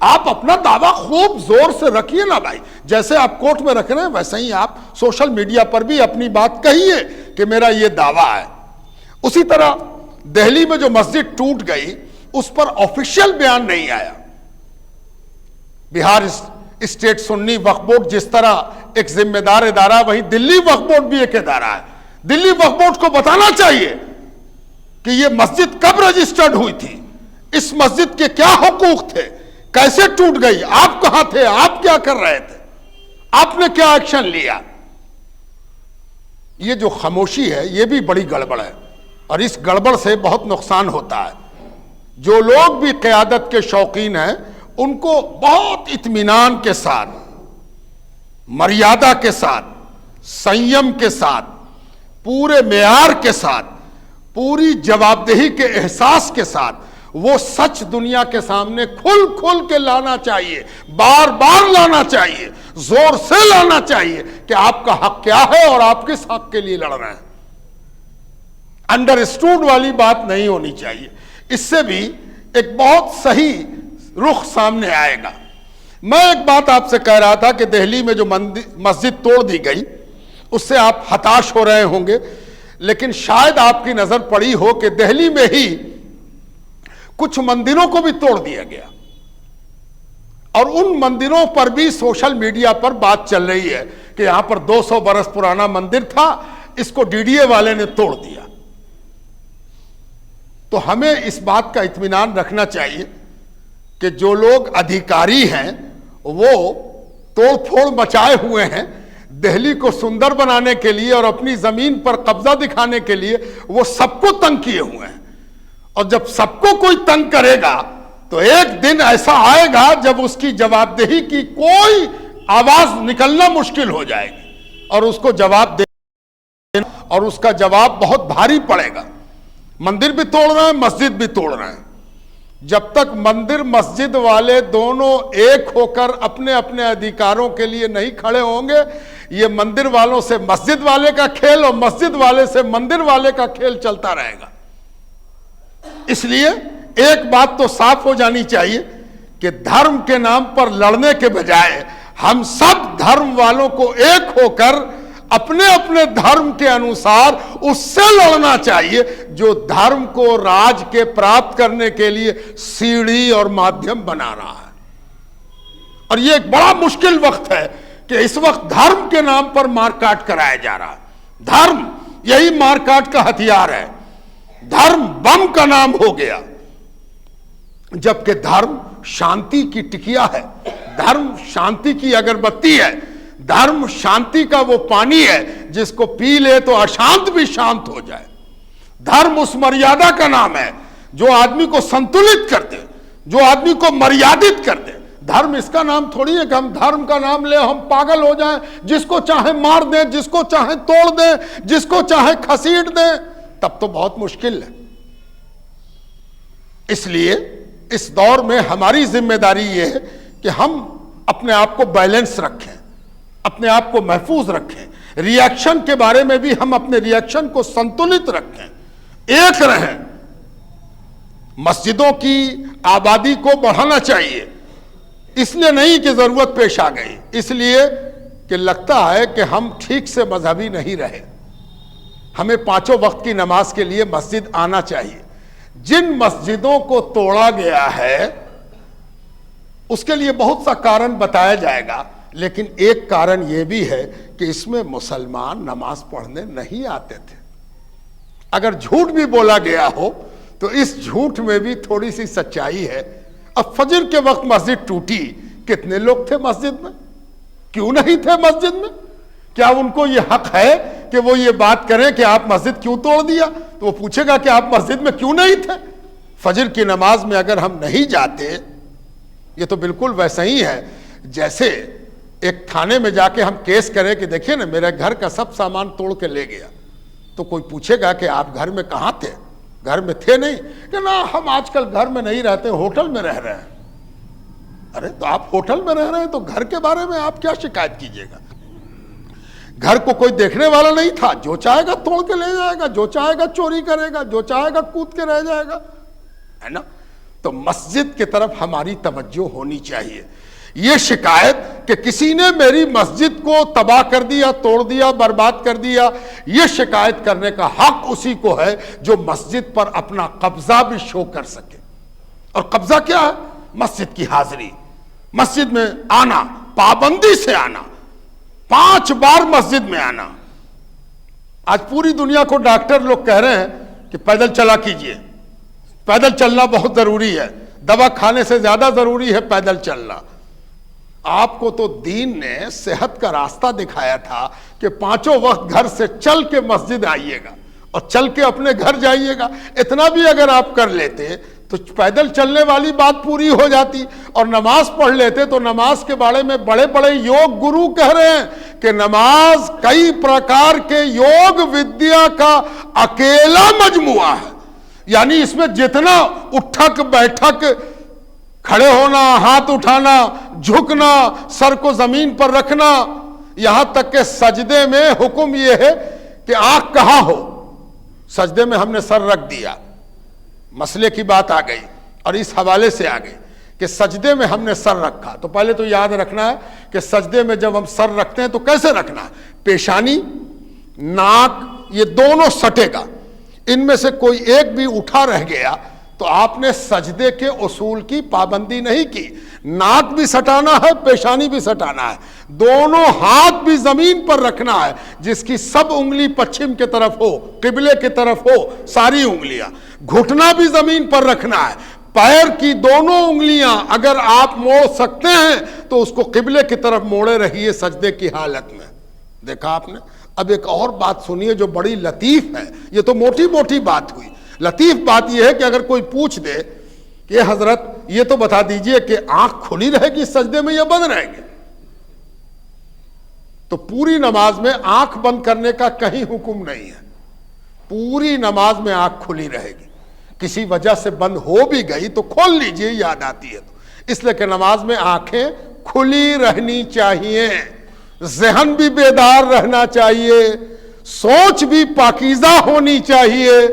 आप अपना दावा खूब जोर से रखिए ना भाई, जैसे आप कोर्ट में रख रहे हैं वैसे ही आप सोशल मीडिया पर भी अपनी बात कहिए कि मेरा ये दावा है। उसी तरह दिल्ली में जो मस्जिद टूट गई उस पर ऑफिशियल बयान नहीं आया। बिहार स्टेट सुन्नी वक्फ बोर्ड जिस तरह एक जिम्मेदार इदारा, वहीं दिल्ली वक्फ बोर्ड भी एक इदारा है। दिल्ली वक्फ बोर्ड को बताना चाहिए कि यह मस्जिद कब रजिस्टर्ड हुई थी, इस मस्जिद के क्या हुकूक थे, कैसे टूट गई, आप कहां थे, आप क्या कर रहे थे, आपने क्या एक्शन लिया। यह जो खामोशी है यह भी बड़ी गड़बड़ है और इस गड़बड़ से बहुत नुकसान होता है। जो लोग भी क़यादत के शौकीन हैं उनको बहुत इत्मीनान के साथ, मर्यादा के साथ, संयम के साथ, पूरे मेयार के साथ, पूरी जवाबदेही के एहसास के साथ वो सच दुनिया के सामने खुल खुल के लाना चाहिए, बार बार लाना चाहिए, जोर से लाना चाहिए कि आपका हक क्या है और आप किस हक के लिए लड़ रहे हैं। अंडरस्टूड वाली बात नहीं होनी चाहिए। इससे भी एक बहुत सही रुख सामने आएगा। मैं एक बात आपसे कह रहा था कि दिल्ली में जो मस्जिद तोड़ दी गई उससे आप हताश हो रहे होंगे, लेकिन शायद आपकी नजर पड़ी हो कि दिल्ली में ही कुछ मंदिरों को भी तोड़ दिया गया और उन मंदिरों पर भी सोशल मीडिया पर बात चल रही है कि यहां पर 200 बरस पुराना मंदिर था, इसको डीडीए वाले ने तोड़ दिया। तो हमें इस बात का इत्मीनान रखना चाहिए कि जो लोग अधिकारी हैं वो तोड़ फोड़ मचाए हुए हैं दिल्ली को सुंदर बनाने के लिए और अपनी जमीन पर कब्जा दिखाने के लिए, वो सबको तंग किए हुए हैं। और जब सबको कोई तंग करेगा तो एक दिन ऐसा आएगा जब उसकी जवाबदेही की कोई आवाज निकलना मुश्किल हो जाएगी और उसको जवाब देना, और उसका जवाब बहुत भारी पड़ेगा। मंदिर भी तोड़ रहे हैं, मस्जिद भी तोड़ रहे हैं। जब तक मंदिर मस्जिद वाले दोनों एक होकर अपने अपने अधिकारों के लिए नहीं खड़े होंगे, ये मंदिर वालों से मस्जिद वाले का खेल और मस्जिद वाले से मंदिर वाले का खेल चलता रहेगा। इसलिए एक बात तो साफ हो जानी चाहिए कि धर्म के नाम पर लड़ने के बजाय हम सब धर्म वालों को एक होकर अपने अपने धर्म के अनुसार उससे लड़ना चाहिए जो धर्म को राज के प्राप्त करने के लिए सीढ़ी और माध्यम बना रहा है। और यह एक बड़ा मुश्किल वक्त है कि इस वक्त धर्म के नाम पर मारकाट कराया जा रहा है। धर्म यही मारकाट का हथियार है। धर्म बम का नाम हो गया, जबकि धर्म शांति की टिकिया है, धर्म शांति की अगरबत्ती है, धर्म शांति का वो पानी है जिसको पी ले तो अशांत भी शांत हो जाए। धर्म उस मर्यादा का नाम है जो आदमी को संतुलित कर दे, जो आदमी को मर्यादित कर दे। धर्म इसका नाम थोड़ी है कि हम धर्म का नाम ले हम पागल हो जाएं, जिसको चाहे मार दें, जिसको चाहे तोड़ दें, जिसको चाहे खसीट दें, तब तो बहुत मुश्किल है। इसलिए इस दौर में हमारी जिम्मेदारी यह है कि हम अपने आप को बैलेंस रखें, अपने आप को महफूज रखें। रिएक्शन के बारे में भी हम अपने रिएक्शन को संतुलित रखें, एक रहें। मस्जिदों की आबादी को बढ़ाना चाहिए, इसलिए नहीं कि जरूरत पेश आ गई, इसलिए कि लगता है कि हम ठीक से मजहबी नहीं रहे। हमें पांचों वक्त की नमाज के लिए मस्जिद आना चाहिए। जिन मस्जिदों को तोड़ा गया है उसके लिए बहुत सा कारण बताया जाएगा, लेकिन एक कारण यह भी है कि इसमें मुसलमान नमाज पढ़ने नहीं आते थे। अगर झूठ भी बोला गया हो तो इस झूठ में भी थोड़ी सी सच्चाई है। अब फजर के वक्त मस्जिद टूटी, कितने लोग थे मस्जिद में, क्यों नहीं थे मस्जिद में? क्या उनको यह हक है कि वो ये बात करें कि आप मस्जिद क्यों तोड़ दिया? तो वो पूछेगा कि आप मस्जिद में क्यों नहीं थे? फजर की नमाज में अगर हम नहीं जाते, ये तो बिल्कुल वैसा ही है जैसे एक थाने में जाके हम केस करें कि देखिए ना मेरे घर का सब सामान तोड़ के ले गया, तो कोई पूछेगा कि आप घर में कहाँ थे? घर में थे नहीं कि ना हम आजकल घर में नहीं रहते, होटल में रह रहे हैं। अरे तो आप होटल में रह रहे हैं तो घर के बारे में आप क्या शिकायत कीजिएगा? घर को कोई देखने वाला नहीं था, जो चाहेगा तोड़ के ले जाएगा, जो चाहेगा चोरी करेगा, जो चाहेगा कूद के रह जाएगा, है ना? तो मस्जिद की तरफ हमारी तवज्जो होनी चाहिए। ये शिकायत कि किसी ने मेरी मस्जिद को तबाह कर दिया, तोड़ दिया, बर्बाद कर दिया, ये शिकायत करने का हक उसी को है जो मस्जिद पर अपना कब्जा भी शो कर सके। और कब्जा क्या है? मस्जिद की हाजिरी, मस्जिद में आना, पाबंदी से आना, 5 बार मस्जिद में आना। आज पूरी दुनिया को डॉक्टर लोग कह रहे हैं कि पैदल चला कीजिए, पैदल चलना बहुत जरूरी है, दवा खाने से ज्यादा जरूरी है पैदल चलना। आपको तो दीन ने सेहत का रास्ता दिखाया था कि 5 वक्त घर से चल के मस्जिद आइएगा और चल के अपने घर जाइएगा। इतना भी अगर आप कर लेते तो पैदल चलने वाली बात पूरी हो जाती। और नमाज पढ़ लेते तो नमाज के बारे में बड़े बड़े योग गुरु कह रहे हैं कि नमाज कई प्रकार के योग विद्या का अकेला मजमुआ है। यानी इसमें जितना उठक बैठक, खड़े होना, हाथ उठाना, झुकना, सर को जमीन पर रखना, यहां तक के सजदे में हुक्म यह है कि आंख कहां हो, सजदे में हमने सर रख दिया। मसले की बात आ गई और इस हवाले से आ गई कि सजदे में हमने सर रखा। तो पहले तो याद रखना है कि सजदे में जब हम सर रखते हैं तो कैसे रखना है? पेशानी, नाक, ये दोनों सटेगा। इनमें से कोई एक भी उठा रह गया तो आपने सजदे के उसूल की पाबंदी नहीं की। नाक भी सटाना है, पेशानी भी सटाना है, दोनों हाथ भी जमीन पर रखना है, जिसकी सब उंगली पश्चिम की तरफ हो, किबले की तरफ हो, सारी उंगलियां। घुटना भी जमीन पर रखना है। पैर की दोनों उंगलियां अगर आप मोड़ सकते हैं तो उसको किबले की तरफ मोड़े रहिए सजदे की हालत में। देखा आपने? अब एक और बात सुनिए जो बड़ी लतीफ है। ये तो मोटी मोटी बात हुई। लतीफ बात यह है कि अगर कोई पूछ दे कि हजरत ये तो बता दीजिए कि आंख खुली रहेगी सजदे में या बंद रहेगी, तो पूरी नमाज में आंख बंद करने का कहीं हुक्म नहीं है। पूरी नमाज में आंख खुली रहेगी। किसी वजह से बंद हो भी गई तो खोल लीजिए, याद आती है तो। इसलिए कि नमाज में आंखें खुली रहनी चाहिए, जहन भी बेदार रहना चाहिए, सोच भी पाकीज़ा होनी चाहिए।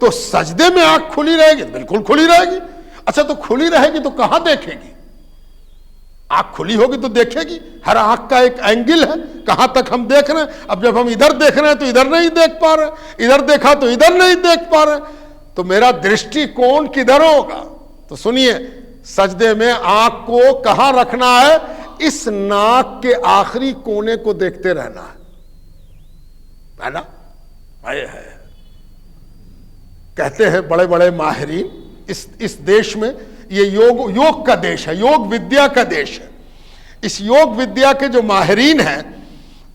तो सजदे में आंख खुली रहेगी? बिल्कुल खुली रहेगी। अच्छा, तो खुली रहेगी तो कहां देखेगी? आंख खुली होगी तो देखेगी। हर आंख का एक एंगल है, कहां तक हम देख रहे हैं। अब जब हम इधर देख रहे हैं तो इधर नहीं देख पा रहे, इधर देखा तो इधर नहीं देख पा रहे, तो मेरा दृष्टिकोण किधर होगा? तो सुनिए, सजदे में आंख को कहां रखना है? इस नाक के आखिरी कोने को देखते रहना है ना? है। कहते हैं बड़े बड़े माहिरीन, इस देश में, ये योग का देश है, योग विद्या का देश है। इस योग विद्या के जो माहिरीन हैं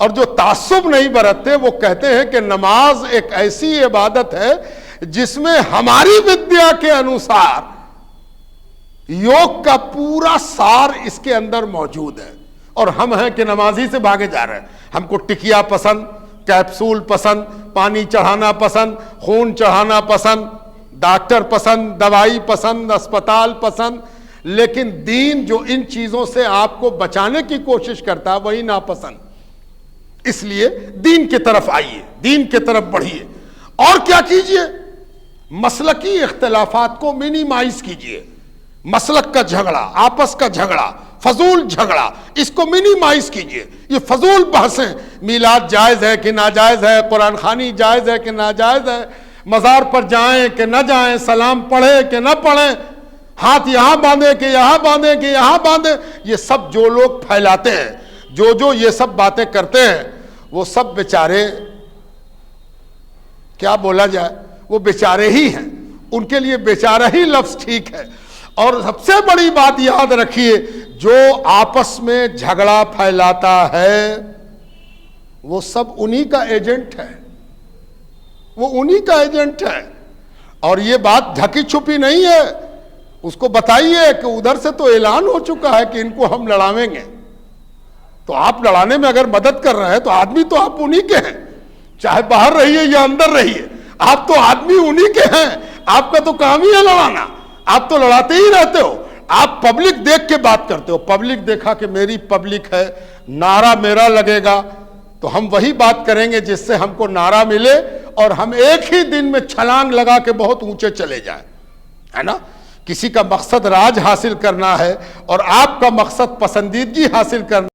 और जो तासुब नहीं बरतते, वो कहते हैं कि नमाज एक ऐसी इबादत है जिसमें हमारी विद्या के अनुसार योग का पूरा सार इसके अंदर मौजूद है। और हम हैं कि नमाजी से भागे जा रहे हैं। हमको टिकिया पसंद, कैप्सूल पसंद, पानी चढ़ाना पसंद, खून चढ़ाना पसंद, डॉक्टर पसंद, दवाई पसंद, अस्पताल पसंद। लेकिन दीन जो इन चीजों से आपको बचाने की कोशिश करता है वही नापसंद। इसलिए दीन की तरफ आइए, दीन की तरफ बढ़िए। और क्या कीजिए? मसलकी इख्तिलाफात को मिनिमाइज कीजिए। मसलक का झगड़ा, आपस का झगड़ा, फजूल झगड़ा, इसको मिनिमाइज कीजिए। ये फजूल बहसें, मिलाद जायज है कि नाजायज है, कुरान खानी जायज है कि नाजायज है, मजार पर जाएं कि न जाएं, सलाम पढ़े कि न पढ़ें, हाथ यहां बांधे कि यहां बांधे कि यहां बांधे, ये सब जो लोग फैलाते हैं, जो ये सब बातें करते हैं, वो सब बेचारे, क्या बोला जाए, वो बेचारे ही हैं। उनके लिए बेचारा ही लफ्ज ठीक है। और सबसे बड़ी बात याद रखिए, जो आपस में झगड़ा फैलाता है वो सब उन्हीं का एजेंट है, वो उन्हीं का एजेंट है। और ये बात ढकी छुपी नहीं है। उसको बताइए कि उधर से तो ऐलान हो चुका है कि इनको हम लड़ावेंगे। तो आप लड़ाने में अगर मदद कर रहे हैं तो आदमी तो आप उन्हीं के हैं, चाहे बाहर रहिए या अंदर रहिए, आप तो आदमी उन्हीं के हैं। आपका तो काम ही है लड़ाना, आप तो लड़ाते ही रहते हो। आप पब्लिक देख के बात करते हो। पब्लिक देखा कि मेरी पब्लिक है, नारा मेरा लगेगा, तो हम वही बात करेंगे जिससे हमको नारा मिले और हम एक ही दिन में छलांग लगा के बहुत ऊंचे चले जाए, है ना? किसी का मकसद राज हासिल करना है और आपका मकसद पसंदीदगी हासिल करना